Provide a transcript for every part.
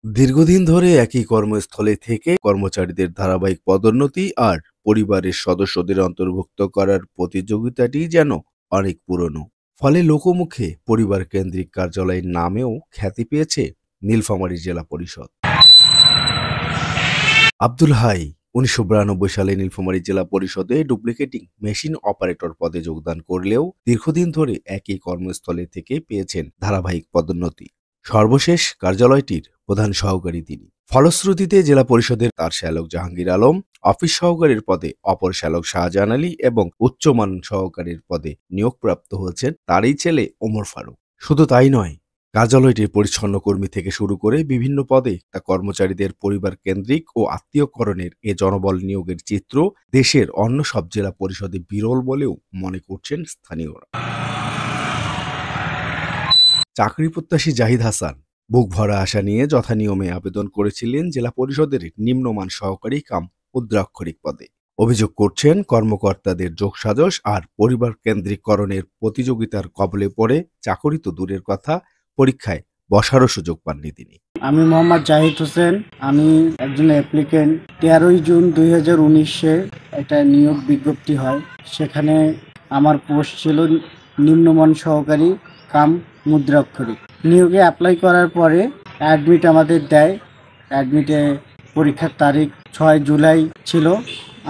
দীর্ঘদিন ধরে একই কর্মস্থলে থেকে কর্মচারীদের ধারাবাহিক পদোন্নতি আর পরিবারের সদস্যদের অন্তর্ভুক্ত করার প্রতিযোগিতাটি যেন অনেক পুরনো। ফলে লোকমুখে পরিবার কেন্দ্রিক কার্যালয়ের নামেও খ্যাতি পেয়েছে নীলফামারী জেলা পরিষদ। আব্দুল হাই ১৯৯২ সালে নীলফামারী জেলা পরিষদে ডুপ্লিকেটিং মেশিন অপারেটর পদে যোগদান করলেও দীর্ঘদিন ধরে একই কর্মস্থলে থেকে পেয়েছেন ধারাবাহিক পদোন্নতি। সর্বশেষ কার্যালয়টির প্রধান সহকারী তিনি। ফলশ্রুতিতে জেলা পরিষদের তার শ্যালক জাহাঙ্গীর আলম, অফিস সহকারীর পদে অপর শ্যালক শাহজাহান আলী এবং উচ্চমান সহকারীর পদে নিয়োগপ্রাপ্ত হয়েছেন তারই ছেলে ওমর ফারুক। শুধু তাই নয়, কার্যালয়টির পরিচ্ছন্ন কর্মী থেকে শুরু করে বিভিন্ন পদে তা কর্মচারীদের পরিবার কেন্দ্রিক ও আত্মীয়করণের এ জনবল নিয়োগের চিত্র দেশের অন্য সব জেলা পরিষদে বিরল বলেও মনে করছেন স্থানীয়রা। চাকরি প্রত্যাশী জাহিদ হাসান বুক ভরা আশা নিয়ে যথানিয়মে আবেদন করেছিলেন জেলা পরিষদের নিম্নমান সহকারী কাম মুদ্রাক্ষরিক পদে। অভিযোগ করছেন কর্মকর্তাদের যোগসাজশ আর পরিবার কেন্দ্রিককরণের প্রতিযোগিতার কবলে পড়ে চাকরি তো দূরের কথা, পরীক্ষায় বসারও সুযোগ পাননি তিনি। আমি মোহাম্মদ জাহিদ হোসেন। আমি একজন অ্যাপ্লিকেন্ট। 13ই জুন 2019-এ একটা নিয়োগ বিজ্ঞপ্তি হয়। সেখানে আমার পোস্ট ছিল নিম্নমান সহকারী কাম মুদ্রাক্ষরিক। নিয়োগে অ্যাপ্লাই করার পরে অ্যাডমিট আমাদের দেয়। অ্যাডমিটে পরীক্ষার তারিখ 6 জুলাই ছিল।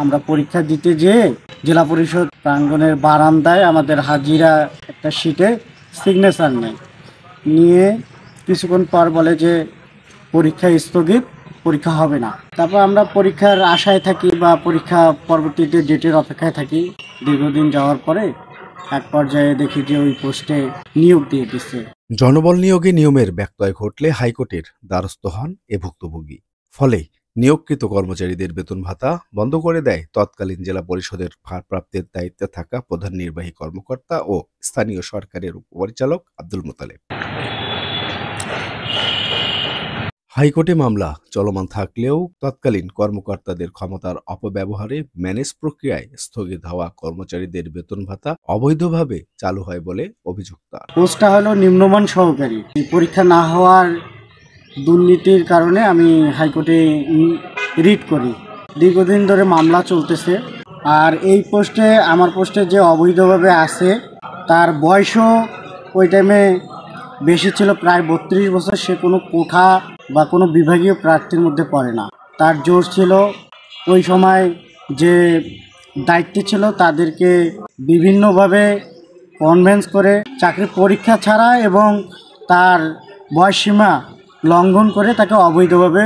আমরা পরীক্ষা দিতে যেয়ে জেলা পরিষদ প্রাঙ্গণের বারান্দায় আমাদের হাজিরা একটা শিটে সিগনেচার নেয়। নিয়ে কিছুক্ষণ পর বলে যে পরীক্ষা স্থগিত, পরীক্ষা হবে না। তারপর আমরা পরীক্ষার আশায় থাকি বা পরীক্ষা পরবর্তীতে ডেটের অপেক্ষায় থাকি। দীর্ঘদিন যাওয়ার পরে এক পর্যায়ে দেখি যে ওই পোস্টে নিয়োগ দিয়ে দিচ্ছে। জনবল নিয়োগে নিয়মের ব্যত্যয় ঘটলে হাইকোর্টের দ্বারস্থ হন এ ভুক্তভোগী। ফলে নিয়োগকৃত কর্মচারীদের বেতন ভাতা বন্ধ করে দেয় তৎকালীন জেলা পরিষদের ভারপ্রাপ্তের দায়িত্বে থাকা প্রধান নির্বাহী কর্মকর্তা ও স্থানীয় সরকারের উপপরিচালক আব্দুল মোতালেব। হাইকোর্টে মামলা চলমান থাকলেও তৎকালীন কর্মকর্তাদের ক্ষমতার অপব্যবহারে ম্যানেজ প্রক্রিয়ায় স্থগিত হওয়া কর্মচারীদের বেতন ভাতা অবৈধভাবে চালু হয় বলে অভিযোগ তার। পোস্টটা হলো নিম্নমান সহকারী। পরীক্ষা না হওয়ার দুর্নীতির কারণে আমি হাইকোর্টে রিট করি। দীর্ঘদিন ধরে মামলা চলতেছে। আর এই পোস্টে আমার পোস্টে যে অবৈধভাবে আছে তার বয়সও ওই টাইমে বেশি ছিল, প্রায় 32 বছর। সে কোনো কোঠা বা কোনো বিভাগীয় প্রার্থীর মধ্যে পড়ে না। তার জোর ছিল ওই সময় যে দায়িত্বে ছিল তাদেরকে বিভিন্নভাবে কনভেন্স করে চাকরির পরীক্ষা ছাড়া এবং তার বয়সসীমা লঙ্ঘন করে তাকে অবৈধভাবে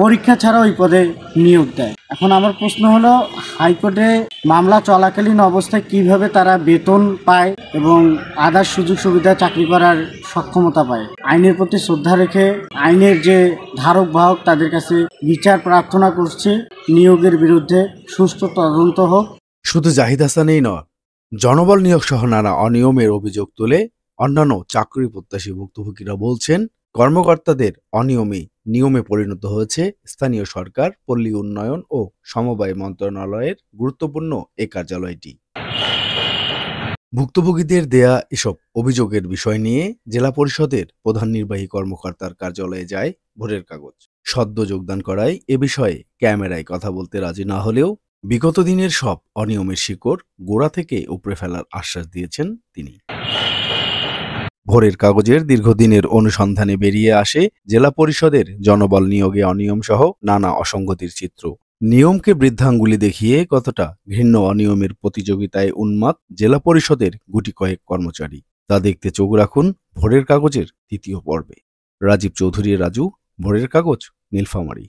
পরীক্ষা ছাড়া ওই পদে নিয়োগ দেয়। এখন আমার প্রশ্ন হলো, হাইকোর্টে মামলা চলাকালীন অবস্থায় কিভাবে তারা বেতন পায় এবং আদার সুযোগ সুবিধা চাকরি করার সক্ষমতা পায়? আইনের প্রতি শ্রদ্ধা রেখে আইনের যে ধারক বাহক তাদের কাছে বিচার প্রার্থনা করছি, নিয়োগের বিরুদ্ধে সুষ্ঠু তদন্ত হোক। শুধু জাহিদ হাসানেই নয়, জনবল নিয়োগ সহ নানা অনিয়মের অভিযোগ তুলে অন্যান্য চাকরি প্রত্যাশী ভুক্তভোগীরা বলছেন কর্মকর্তাদের অনিয়মে নিয়মে পরিণত হয়েছে স্থানীয় সরকার, পল্লী উন্নয়ন ও সমবায় মন্ত্রণালয়ের গুরুত্বপূর্ণ এ কার্যালয়টি। ভুক্তভোগীদের দেয়া এসব অভিযোগের বিষয় নিয়ে জেলা পরিষদের প্রধান নির্বাহী কর্মকর্তার কার্যালয়ে যায় ভোরের কাগজ। সদ্য যোগদান করায় এ বিষয়ে ক্যামেরায় কথা বলতে রাজি না হলেও বিগত দিনের সব অনিয়মের শিকড় গোড়া থেকে উপড়ে ফেলার আশ্বাস দিয়েছেন তিনি। ভোরের কাগজের দীর্ঘদিনের অনুসন্ধানে বেরিয়ে আসে জেলা পরিষদের জনবল নিয়োগে অনিয়ম সহ নানা অসঙ্গতির চিত্র। নিয়মকে বৃদ্ধাঙ্গুলি দেখিয়ে কতটা ঘৃণ্য অনিয়মের প্রতিযোগিতায় উন্মাদ জেলা পরিষদের গুটি কয়েক কর্মচারী, তা দেখতে চোখ রাখুন ভোরের কাগজের তৃতীয় পর্বে। রাজীব চৌধুরী, রাজু, ভোরের কাগজ, নীলফামারী।